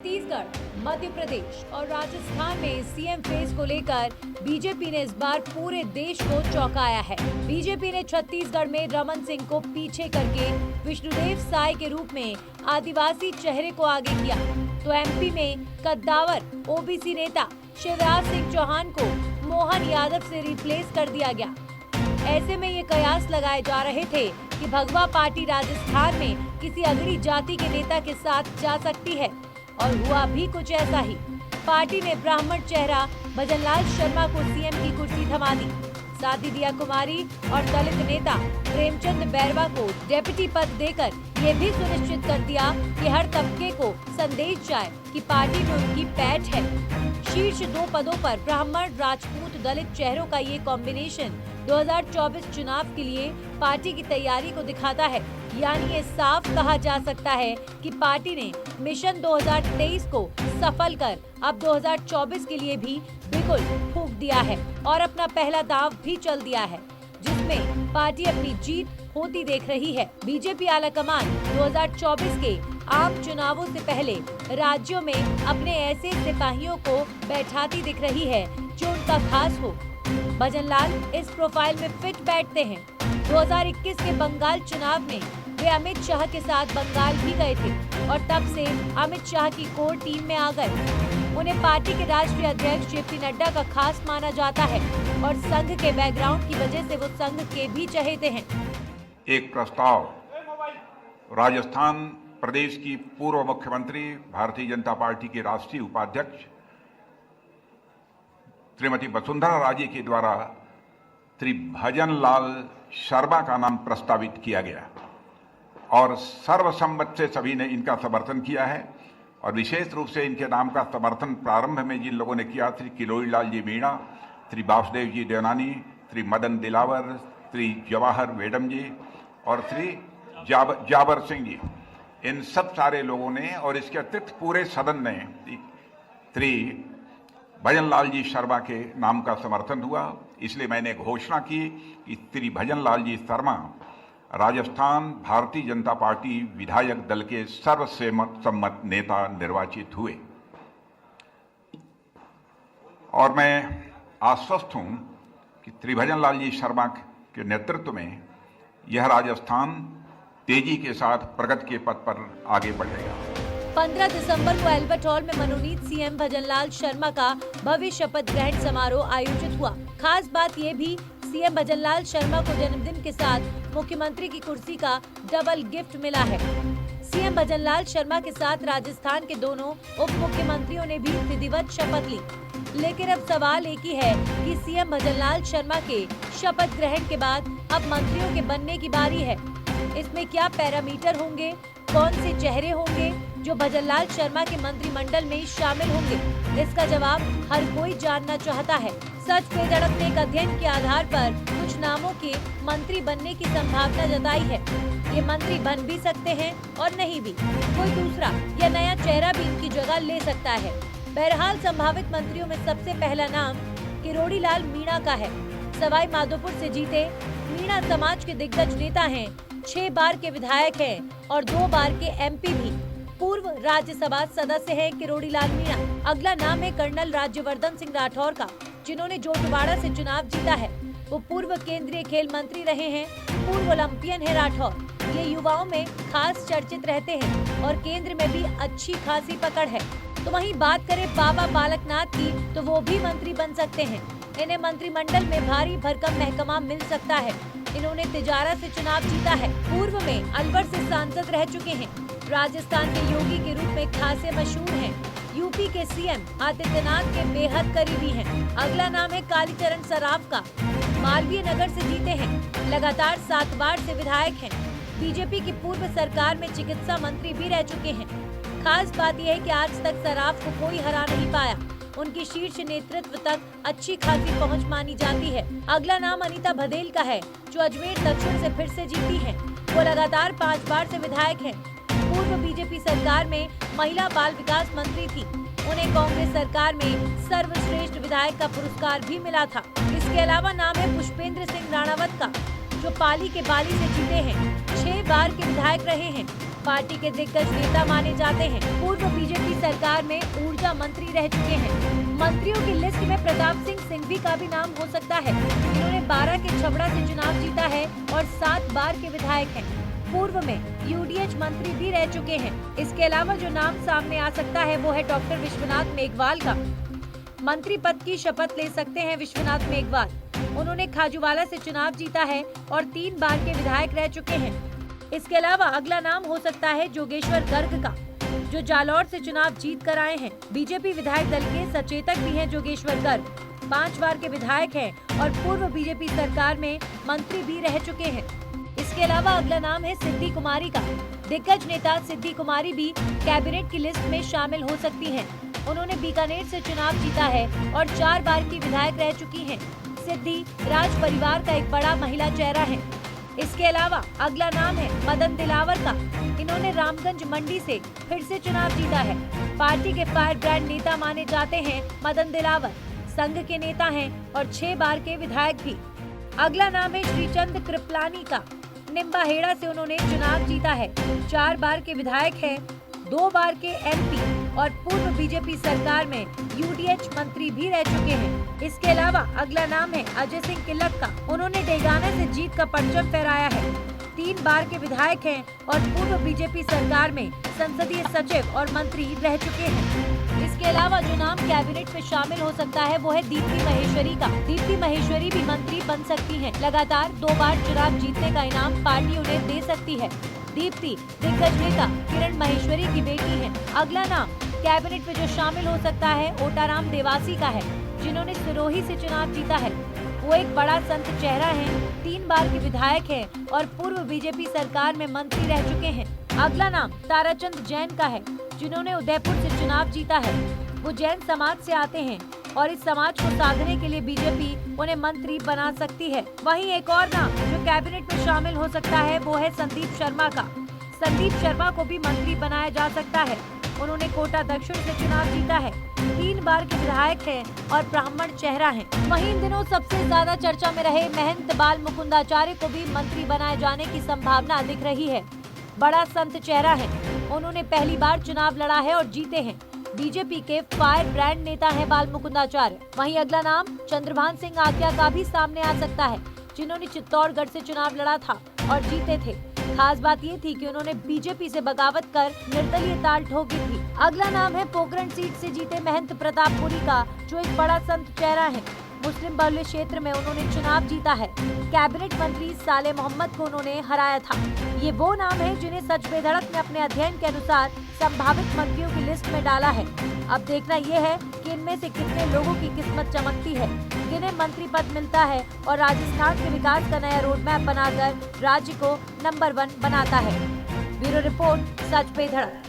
छत्तीसगढ़, मध्य प्रदेश और राजस्थान में CM face को लेकर बीजेपी ने इस बार पूरे देश को चौंकाया है। बीजेपी ने छत्तीसगढ़ में रमन सिंह को पीछे करके विष्णुदेव साय के रूप में आदिवासी चेहरे को आगे किया, तो एमपी में कद्दावर ओबीसी नेता शिवराज सिंह चौहान को मोहन यादव से रिप्लेस कर दिया गया। ऐसे में ये कयास लगाए जा रहे थे कि भगवा पार्टी राजस्थान में किसी अगड़ी जाति के नेता के साथ जा सकती है, और हुआ भी कुछ ऐसा ही। पार्टी ने ब्राह्मण चेहरा भजनलाल शर्मा को सीएम की कुर्सी थमा दी। साथ ही दिया कुमारी और दलित नेता प्रेमचंद बैरवा को डेप्यूटी पद देकर ये भी सुनिश्चित कर दिया कि हर तबके को संदेश जाए कि पार्टी में उनकी पैठ है। शीर्ष 2 पदों पर ब्राह्मण, राजपूत, दलित चेहरों का ये कॉम्बिनेशन 2024 चुनाव के लिए पार्टी की तैयारी को दिखाता है। यानी ये साफ कहा जा सकता है कि पार्टी ने मिशन 2023 को सफल कर अब 2024 के लिए भी बिल्कुल फूंक दिया है और अपना पहला दांव भी चल दिया है, जिसमें पार्टी अपनी जीत होती देख रही है। बीजेपी आलाकमान 2024 के आम चुनावों से पहले राज्यों में अपने ऐसे सिपाहियों को बैठाती दिख रही है जो उनका खास हो। भजनलाल इस प्रोफाइल में फिट बैठते हैं। 2021 के बंगाल चुनाव में वे अमित शाह के साथ बंगाल भी गए थे और तब से अमित शाह की कोर टीम में आ गए। उन्हें पार्टी के राष्ट्रीय अध्यक्ष जेपी नड्डा का खास माना जाता है और संघ के बैकग्राउंड की वजह से वो संघ के भी चहेते हैं। एक प्रस्ताव राजस्थान प्रदेश की पूर्व मुख्यमंत्री, भारतीय जनता पार्टी के राष्ट्रीय उपाध्यक्ष श्रीमती वसुंधरा राजे के द्वारा श्री भजनलाल शर्मा का नाम प्रस्तावित किया गया और सर्वसम्मत से सभी ने इनका समर्थन किया है। और विशेष रूप से इनके नाम का समर्थन प्रारंभ में जिन लोगों ने किया, श्री किरोड़ीलाल जी मीणा, श्री वासुदेव जी देवनानी, श्री मदन दिलावर, श्री जवाहर वेडम जी और श्री जाबर सिंह जी, इन सब सारे लोगों ने और इसके अतिरिक्त पूरे सदन ने श्री भजनलाल जी शर्मा के नाम का समर्थन हुआ। इसलिए मैंने घोषणा की कि श्री भजनलाल जी शर्मा राजस्थान भारतीय जनता पार्टी विधायक दल के सर्वसम्मत नेता निर्वाचित हुए और मैं आश्वस्त हूं कि श्री भजनलाल जी शर्मा के नेतृत्व में यह राजस्थान तेजी के साथ प्रगति के पथ पर आगे बढ़ेगा। 15 दिसंबर को एल्बर्ट हॉल में मनोनीत सीएम भजनलाल शर्मा का भव्य शपथ ग्रहण समारोह आयोजित हुआ। खास बात ये भी, सीएम भजनलाल शर्मा को जन्मदिन के साथ मुख्यमंत्री की कुर्सी का डबल गिफ्ट मिला है। सीएम भजनलाल शर्मा के साथ राजस्थान के दोनों उप मुख्यमंत्रियों ने भी विधिवत शपथ ली। लेकिन अब सवाल एक ही है कि सीएम भजनलाल शर्मा के शपथ ग्रहण के बाद अब मंत्रियों के बनने की बारी है। इसमें क्या पैरामीटर होंगे, कौन से चेहरे होंगे जो भजनलाल शर्मा के मंत्रिमंडल में शामिल होंगे, इसका जवाब हर कोई जानना चाहता है। सच पे धड़क ने एक अध्ययन के आधार पर कुछ नामों के मंत्री बनने की संभावना जताई है। ये मंत्री बन भी सकते हैं और नहीं भी, कोई दूसरा या नया चेहरा भी इनकी जगह ले सकता है। बहरहाल संभावित मंत्रियों में सबसे पहला नाम किरोड़ीलाल मीणा का है। सवाई माधोपुर से जीते मीणा समाज के दिग्गज नेता हैं, 6 बार के विधायक हैं और 2 बार के एमपी भी। पूर्व राज्यसभा सदस्य हैं किरोड़ीलाल मीणा। अगला नाम है कर्नल राज्यवर्धन सिंह राठौर का, जिन्होंने जोटवाड़ा से चुनाव जीता है। वो पूर्व केंद्रीय खेल मंत्री रहे हैं, पूर्व ओलंपियन है राठौर। ये युवाओं में खास चर्चित रहते हैं और केंद्र में भी अच्छी खासी पकड़ है। तो वहीं बात करें बाबा बालकनाथ की, तो वो भी मंत्री बन सकते हैं। इन्हें मंत्रिमंडल में भारी भरकम महकमा मिल सकता है। इन्होंने तिजारा से चुनाव जीता है। पूर्व में अलवर से सांसद रह चुके हैं। राजस्थान के योगी के रूप में खासे मशहूर हैं। यूपी के सीएम आदित्यनाथ के बेहद करीबी हैं। अगला नाम है कालीचरण सराफ का, मालवीय नगर से जीते हैं। लगातार 7 बार से विधायक हैं। बीजेपी की पूर्व सरकार में चिकित्सा मंत्री भी रह चुके हैं। खास बात यह है कि आज तक सराफ को कोई हरा नहीं पाया। उनकी शीर्ष नेतृत्व तक अच्छी खासी पहुंच मानी जाती है। अगला नाम अनीता भदेल का है, जो अजमेर दक्षिण से फिर से जीती हैं। वो लगातार 5 बार से विधायक हैं। पूर्व बीजेपी सरकार में महिला बाल विकास मंत्री थी। उन्हें कांग्रेस सरकार में सर्वश्रेष्ठ विधायक का पुरस्कार भी मिला था। इसके अलावा नाम है पुष्पेंद्र सिंह राणावत का, जो पाली के बाली से जीते हैं। 6 बार के विधायक रहे हैं। पार्टी के दिग्गज नेता माने जाते हैं। पूर्व बीजेपी सरकार में ऊर्जा मंत्री रह चुके हैं। मंत्रियों की लिस्ट में प्रताप सिंह सिंघवी का भी नाम हो सकता है। इन्होंने 12 के छबड़ा से चुनाव जीता है और 7 बार के विधायक हैं। पूर्व में यूडीएच मंत्री भी रह चुके हैं। इसके अलावा जो नाम सामने आ सकता है वो है डॉक्टर विश्वनाथ मेघवाल का। मंत्री पद की शपथ ले सकते हैं विश्वनाथ मेघवाल। उन्होंने खाजूवाला से चुनाव जीता है और 3 बार के विधायक रह चुके हैं। इसके अलावा अगला नाम हो सकता है जोगेश्वर गर्ग का, जो जालौर से चुनाव जीत कर आए हैं। बीजेपी विधायक दल के सचेतक भी हैं जोगेश्वर गर्ग। 5 बार के विधायक हैं और पूर्व बीजेपी सरकार में मंत्री भी रह चुके हैं। इसके अलावा अगला नाम है सिद्धि कुमारी का। दिग्गज नेता सिद्धि कुमारी भी कैबिनेट की लिस्ट में शामिल हो सकती हैं। उन्होंने बीकानेर से चुनाव जीता है और 4 बार की विधायक रह चुकी हैं। सिद्धि राज परिवार का एक बड़ा महिला चेहरा है। इसके अलावा अगला नाम है मदन दिलावर का। इन्होंने रामगंज मंडी से फिर से चुनाव जीता है। पार्टी के फायर ब्रांड नेता माने जाते हैं मदन दिलावर। संघ के नेता हैं और 6 बार के विधायक भी। अगला नाम है श्रीचंद कृपलानी का। निम्बाहेड़ा से उन्होंने चुनाव जीता है। 4 बार के विधायक हैं, 2 बार के एमपी और पूर्व बीजेपी सरकार में यूडीएच मंत्री भी रह चुके हैं। इसके अलावा अगला नाम है अजय सिंह किलक का। उन्होंने डेगाना से जीत का परचम फहराया है। 3 बार के विधायक हैं और पूर्व बीजेपी सरकार में संसदीय सचिव और मंत्री रह चुके हैं। इसके अलावा जो नाम कैबिनेट में शामिल हो सकता है वो है दीप्ति महेश्वरी का। दीप्ति महेश्वरी भी मंत्री बन सकती हैं। लगातार 2 बार चुनाव जीतने का इनाम पार्टी उन्हें दे सकती है। दीप्ति दिग्गज नेता किरण महेश्वरी की बेटी है। अगला नाम कैबिनेट में जो शामिल हो सकता है ओटाराम देवासी का है, जिन्होंने सिरोही से चुनाव जीता है। वो एक बड़ा संत चेहरा है, 3 बार के विधायक हैं और पूर्व बीजेपी सरकार में मंत्री रह चुके हैं। अगला नाम ताराचंद जैन का है, जिन्होंने उदयपुर से चुनाव जीता है। वो जैन समाज से आते हैं और इस समाज को साधने के लिए बीजेपी उन्हें मंत्री बना सकती है। वहीं एक और नाम जो कैबिनेट में शामिल हो सकता है वो है संदीप शर्मा का। संदीप शर्मा को भी मंत्री बनाया जा सकता है। उन्होंने कोटा दक्षिण से चुनाव जीता है। 3 बार के विधायक हैं और ब्राह्मण चेहरा हैं। वहीं इन दिनों सबसे ज्यादा चर्चा में रहे महंत बाल मुकुंदाचार्य को भी मंत्री बनाए जाने की संभावना दिख रही है। बड़ा संत चेहरा है। उन्होंने पहली बार चुनाव लड़ा है और जीते हैं। बीजेपी के फायर ब्रांड नेता हैं बाल मुकुंदाचार्य। वहीं अगला नाम चंद्रभान सिंह आज्ञा का भी सामने आ सकता है, जिन्होंने चित्तौड़गढ़ से चुनाव लड़ा था और जीते थे। खास बात ये थी कि उन्होंने बीजेपी से बगावत कर निर्दलीय ताल ठोकी थी। अगला नाम है पोखरण सीट से जीते महंत प्रतापपुरी का, जो एक बड़ा संत चेहरा है। मुस्लिम बहुल्य क्षेत्र में उन्होंने चुनाव जीता है। कैबिनेट मंत्री साले मोहम्मद को उन्होंने हराया था। ये वो नाम है जिन्हें सच बेधड़क ने अपने अध्ययन के अनुसार संभावित मंत्रियों की लिस्ट में डाला है। अब देखना ये है कि इनमें से कितने लोगों की किस्मत चमकती है, किन्हें मंत्री पद मिलता है और राजस्थान के विकास का नया रोड मैप बनाकर राज्य को नंबर 1 बनाता है। ब्यूरो रिपोर्ट, सच बेधड़क।